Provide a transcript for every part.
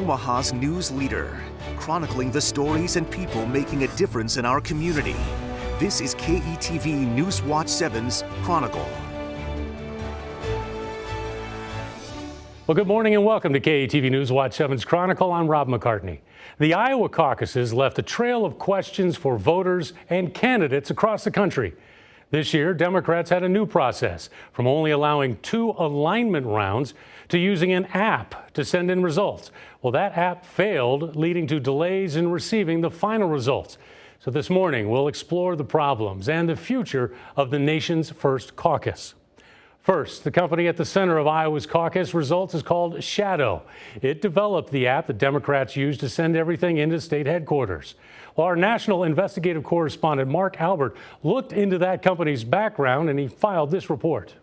Omaha's news leader, chronicling the stories and people making a difference in our community. This is KETV News Watch 7's Chronicle. Well, good morning and welcome to KETV News Watch 7's Chronicle. I'm Rob McCartney. The Iowa caucuses left a trail of questions for voters and candidates across the country. This year, Democrats had a new process, from only allowing 2 alignment rounds to using an app to send in results. Well, that app failed, leading to delays in receiving the final results. So this morning, we'll explore the problems and the future of the nation's first caucus. First, the company at the center of Iowa's caucus results is called Shadow. It developed the app that Democrats use to send everything into state headquarters. Well, our national investigative correspondent Mark Albert looked into that company's background and he filed this report.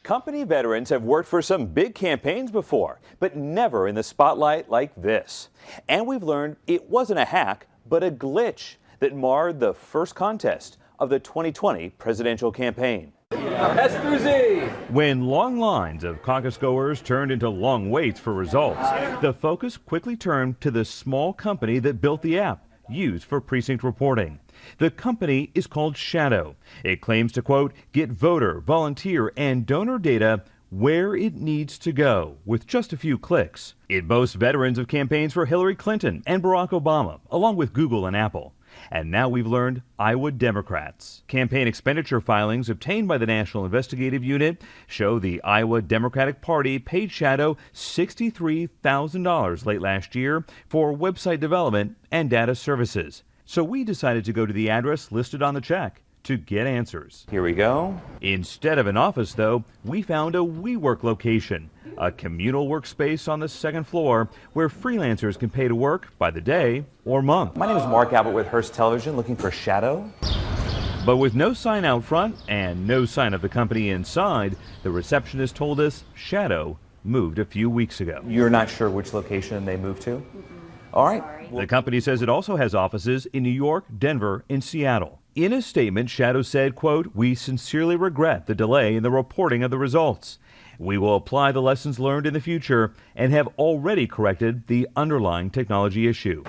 Company veterans have worked for some big campaigns before, but never in the spotlight like this. And we've learned it wasn't a hack, but a glitch that marred the first contest of the 2020 presidential campaign. S through Z. When long lines of caucus goers turned into long waits for results, the focus quickly turned to the small company that built the app used for precinct reporting. The company is called Shadow. It claims to, quote, get voter, volunteer, and donor data where it needs to go with just a few clicks. It boasts veterans of campaigns for Hillary Clinton and Barack Obama, along with Google and Apple. And now we've learned Iowa Democrats. Campaign expenditure filings obtained by the National Investigative Unit show the Iowa Democratic Party paid Shadow $63,000 late last year for website development and data services. So we decided to go to the address listed on the check to get answers. Here we go. Instead of an office, though, we found a WeWork location, a communal workspace on the second floor where freelancers can pay to work by the day or month. My name is Mark Albert with Hearst Television, looking for Shadow. But with no sign out front and no sign of the company inside, the receptionist told us Shadow moved a few weeks ago. You're not sure which location they moved to? All right. The company says it also has offices in New York, Denver, and Seattle. In a statement, Shadow said, quote, we sincerely regret the delay in the reporting of the results. We will apply the lessons learned in the future and have already corrected the underlying technology issue.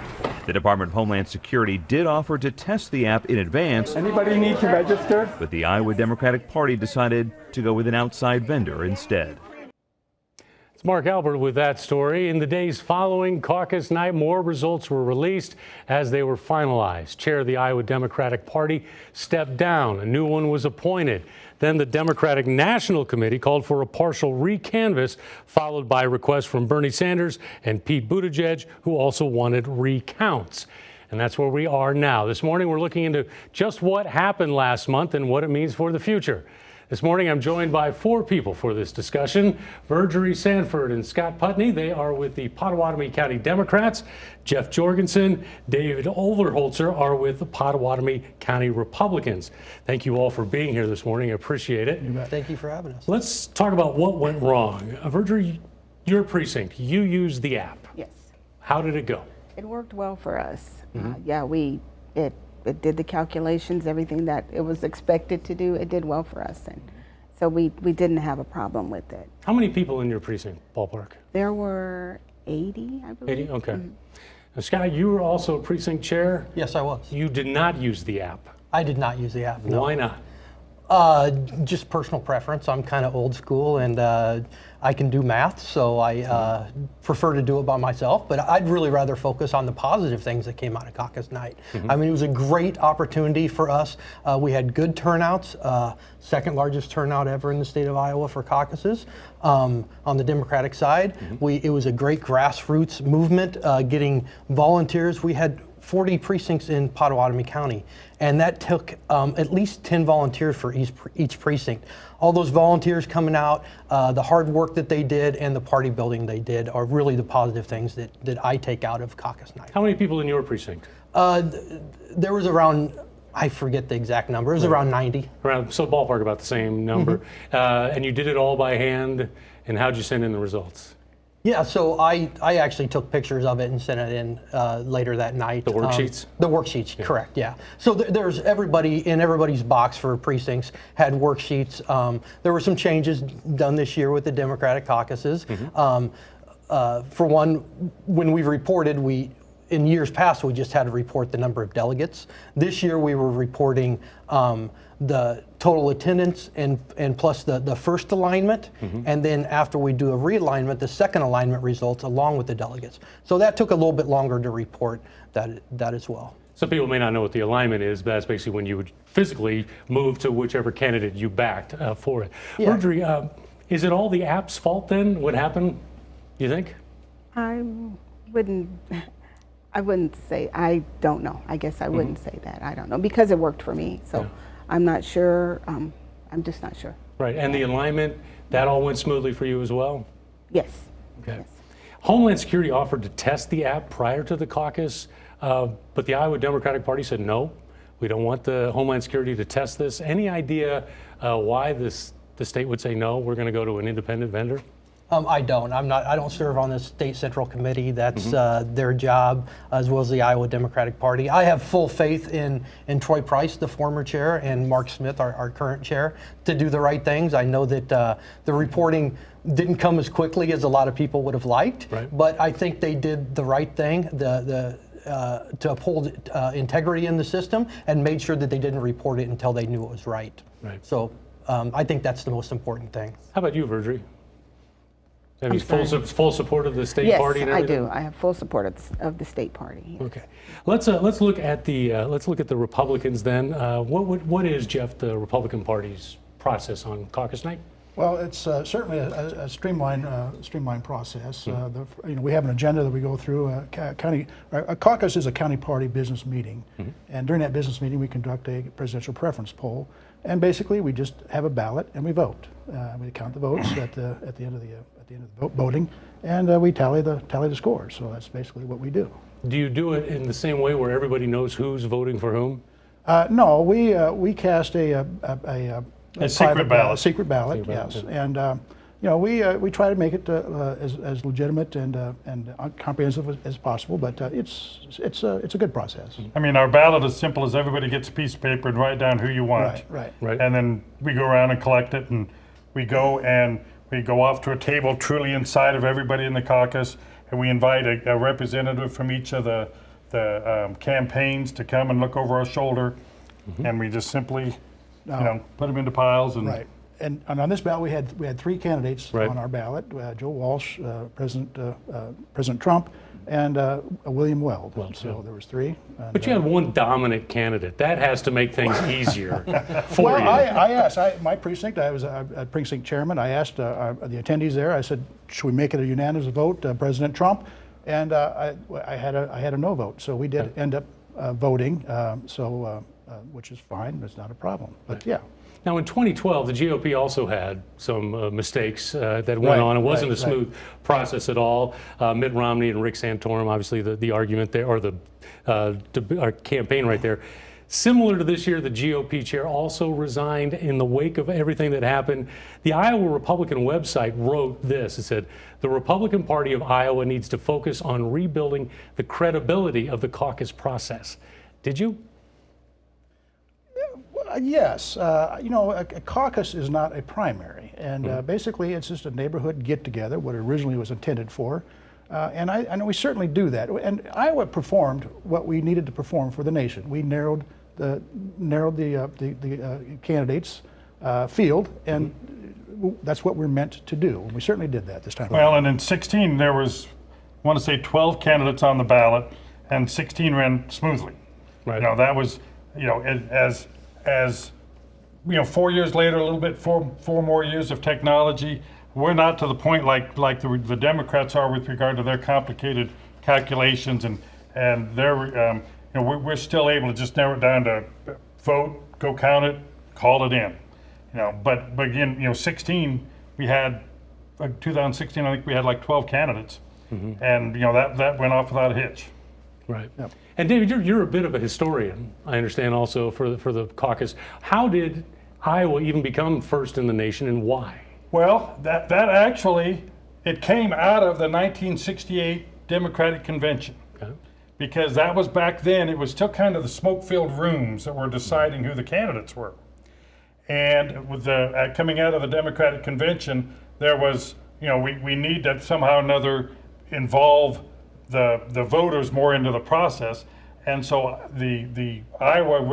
The Department of Homeland Security did offer to test the app in advance. Anybody need to register? But the Iowa Democratic Party decided to go with an outside vendor instead. Mark Albert with that story. In the days following caucus night, more results were released as they were finalized. Chair of the Iowa Democratic Party stepped down. A new one was appointed. Then the Democratic National Committee called for a partial recanvass, followed by requests from Bernie Sanders and Pete Buttigieg, who also wanted recounts. And that's where we are now. This morning, we're looking into just what happened last month and what it means for the future. This morning, I'm joined by 4 people for this discussion. Virgery Sanford and Scott Putney, they are with the Pottawatomie County Democrats. Jeff Jorgensen, David Overholzer are with the Pottawatomie County Republicans. Thank you all for being here this morning. I appreciate it. Thank you for having us. Let's talk about what went wrong. Virgery, your precinct, you used the app. Yes. How did it go? It worked well for us. It did the calculations, everything that it was expected to do. It did well for us, and so we didn't have a problem with it. How many people in your precinct, ballpark? There were 80, I believe. 80, okay. Now, Scott, you were also precinct chair. Yes, I was. You did not use the app. I did not use the app, no. Why not? Just personal preference. I'm kind of old school, and I can do math, so I prefer to do it by myself, but I'd really rather focus on the positive things that came out of caucus night. I mean, it was a great opportunity for us. We had good turnouts, second largest turnout ever in the state of Iowa for caucuses. On the Democratic side, it was a great grassroots movement, getting volunteers. We had 40 precincts in Pottawatomie County, and that took at least 10 volunteers for each precinct. All those volunteers coming out, the hard work that they did and the party building they did are really the positive things that I take out of caucus night. How many people in your precinct? There was around, I forget the exact number, it was around 90. So ballpark about the same number. And you did it all by hand, and how'd you send in the results? Yeah, so I actually took pictures of it and sent it in later that night. The worksheets? The worksheets, yeah. Correct, yeah. So there's everybody, in everybody's box for precincts had worksheets. There were some changes done this year with the Democratic caucuses. for one, when we reported, in years past, we just had to report the number of delegates. This year, we were reporting the total attendance and plus the first alignment, and then after we do a realignment, the second alignment results along with the delegates. So that took a little bit longer to report that as well. Some people may not know what the alignment is, but that's basically when you would physically move to whichever candidate you backed for it. Yeah. Marjorie, is it all the app's fault then? What happened, you think? I wouldn't say, I don't know. I guess I wouldn't say that. I don't know, because it worked for me. So I'm not sure. I'm just not sure. Right, and the alignment, that all went smoothly for you as well? Yes. Okay. Yes. Homeland Security offered to test the app prior to the caucus, but the Iowa Democratic Party said no. We don't want the Homeland Security to test this. Any idea why the state would say no? We're going to go to an independent vendor? I don't. I don't serve on the state central committee. That's their job, as well as the Iowa Democratic Party. I have full faith in Troy Price, the former chair, and Mark Smith, our current chair, to do the right things. I know that the reporting didn't come as quickly as a lot of people would have liked, but I think they did the right thing. To uphold integrity in the system and made sure that they didn't report it until they knew it was right. So I think that's the most important thing. How about you, Marjorie? Have you full support of the state Yes, party and everything? I do. I have full support of the state party. Yes. Okay, let's look at the Republicans then. What is, Jeff, the Republican Party's process on caucus night? Well, it's certainly a streamlined process. We have an agenda that we go through. A caucus is a county party business meeting, and during that business meeting, we conduct a presidential preference poll, and basically we just have a ballot and we vote. We count the votes at the end of the voting, and we tally the scores. So that's basically what we do. Do you do it in the same way where everybody knows who's voting for whom? No, we cast a secret ballot. A secret ballot, yes. And we try to make it as legitimate and comprehensive as possible. But it's a good process. I mean, our ballot is simple as everybody gets a piece of paper and write down who you want. Right. And then we go around and collect it, and we go off to a table truly inside of everybody in the caucus, and we invite a representative from each of the campaigns to come and look over our shoulder, and we just simply put them into piles. And right. And on this ballot, we had three candidates on our ballot: Joe Walsh, President Trump, and William Weld. So there was three. But you had one dominant candidate. That has to make things easier for well, you. I asked my precinct. I was a precinct chairman. I asked the attendees there. I said, "Should we make it a unanimous vote, President Trump?" And I had a no vote. So we did end up voting. Which is fine. It's not a problem. But yeah. Now, in 2012, the GOP also had some mistakes that went on. It wasn't a smooth process at all. Mitt Romney and Rick Santorum, obviously the argument there, or our campaign right there. Similar to this year, the GOP chair also resigned in the wake of everything that happened. The Iowa Republican website wrote this. It said, "The Republican Party of Iowa needs to focus on rebuilding the credibility of the caucus process." Did you? Yes, a caucus is not a primary, and basically it's just a neighborhood get-together, what it originally was intended for, and I know we certainly do that. And Iowa performed what we needed to perform for the nation. We narrowed the candidates' field, and that's what we're meant to do. We certainly did that this time. Well, and in 16 there was, I want to say, 12 candidates on the ballot, and 16 ran smoothly. Right. That was, as 4 years later, a little bit, four more years of technology, we're not to the point like the Democrats are with regard to their complicated calculations, and their we're still able to just narrow it down to vote, go count it, call it in. But again, 16 we had 2016, I think we had like 12 candidates, and that went off without a hitch. Right. Yep. And David, you're a bit of a historian, I understand, also for the caucus. How did Iowa even become first in the nation, and why? Well, that actually, it came out of the 1968 Democratic Convention. Okay. Because that was back then, it was still kind of the smoke-filled rooms that were deciding who the candidates were. And with the coming out of the Democratic Convention, there was, we need to somehow or another involve the voters more into the process. And so the Iowa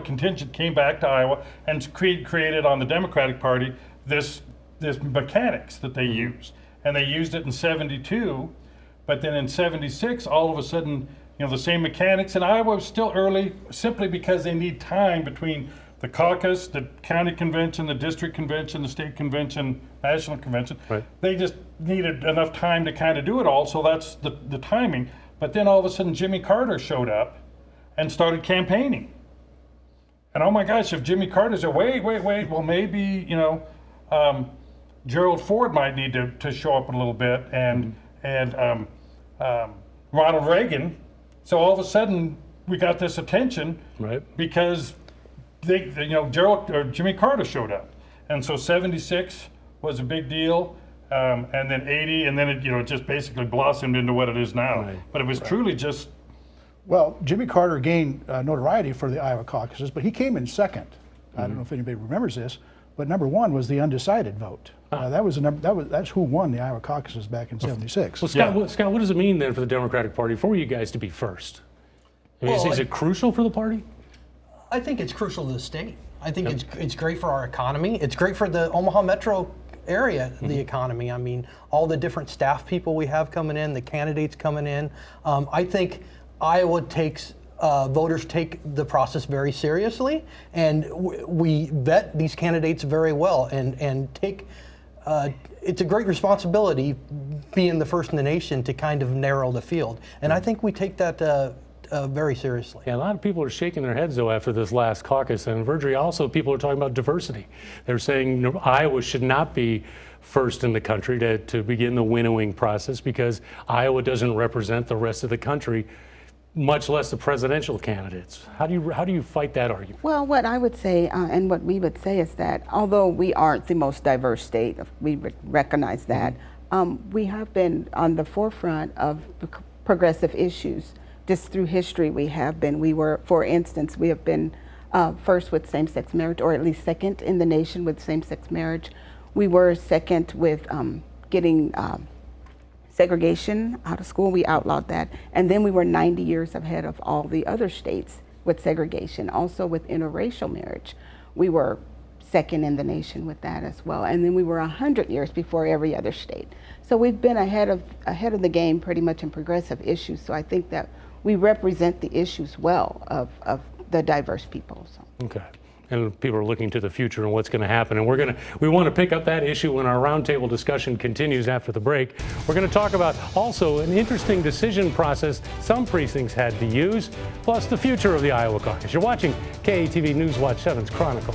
contingent came back to Iowa and created on the Democratic Party this mechanics that they use. And they used it in 72, but then in 76, all of a sudden, the same mechanics. And Iowa was still early simply because they need time between the caucus, the county convention, the district convention, the state convention, national convention. Right. They just needed enough time to kind of do it all, so that's the timing. But then all of a sudden Jimmy Carter showed up and started campaigning. And oh my gosh, if Jimmy Carter said, wait, well maybe, Gerald Ford might need to show up a little bit, and Ronald Reagan. So all of a sudden we got this attention, right? Because Jimmy Carter showed up, and so 76 was a big deal, and then 80, and then it just basically blossomed into what it is now. Right. But it was truly just. Well, Jimmy Carter gained notoriety for the Iowa caucuses, but he came in second. I don't know if anybody remembers this, but number one was the undecided vote. That's who won the Iowa caucuses back in '76. Well, Scott, what does it mean then for the Democratic Party for you guys to be first? I mean, is it crucial for the party? I think it's crucial to the state. I think it's great for our economy. It's great for the Omaha metro area, the economy. I mean, all the different staff people we have coming in, the candidates coming in. I think Iowa voters take the process very seriously, and we vet these candidates very well, and take. It's a great responsibility, being the first in the nation, to kind of narrow the field, and I think we take that very seriously. Yeah, a lot of people are shaking their heads though after this last caucus, and Virgie, also people are talking about diversity. They're saying Iowa should not be first in the country to begin the winnowing process because Iowa doesn't represent the rest of the country, much less the presidential candidates. How do you fight that argument? Well, what I would say, and what we would say, is that although we aren't the most diverse state, we recognize that, we have been on the forefront of progressive issues. Just through history, we have been. For instance, we have been first with same-sex marriage, or at least second in the nation with same-sex marriage. We were second with getting segregation out of school. We outlawed that. And then we were 90 years ahead of all the other states with segregation. Also with interracial marriage, we were second in the nation with that as well. And then we were 100 years before every other state. So we've been ahead of the game pretty much in progressive issues. So I think that we represent the issues well of the diverse people. So. Okay. And people are looking to the future and what's going to happen. And we want to pick up that issue when our roundtable discussion continues after the break. We're going to talk about also an interesting decision process some precincts had to use, plus the future of the Iowa caucus. You're watching KETV News Watch 7's Chronicle.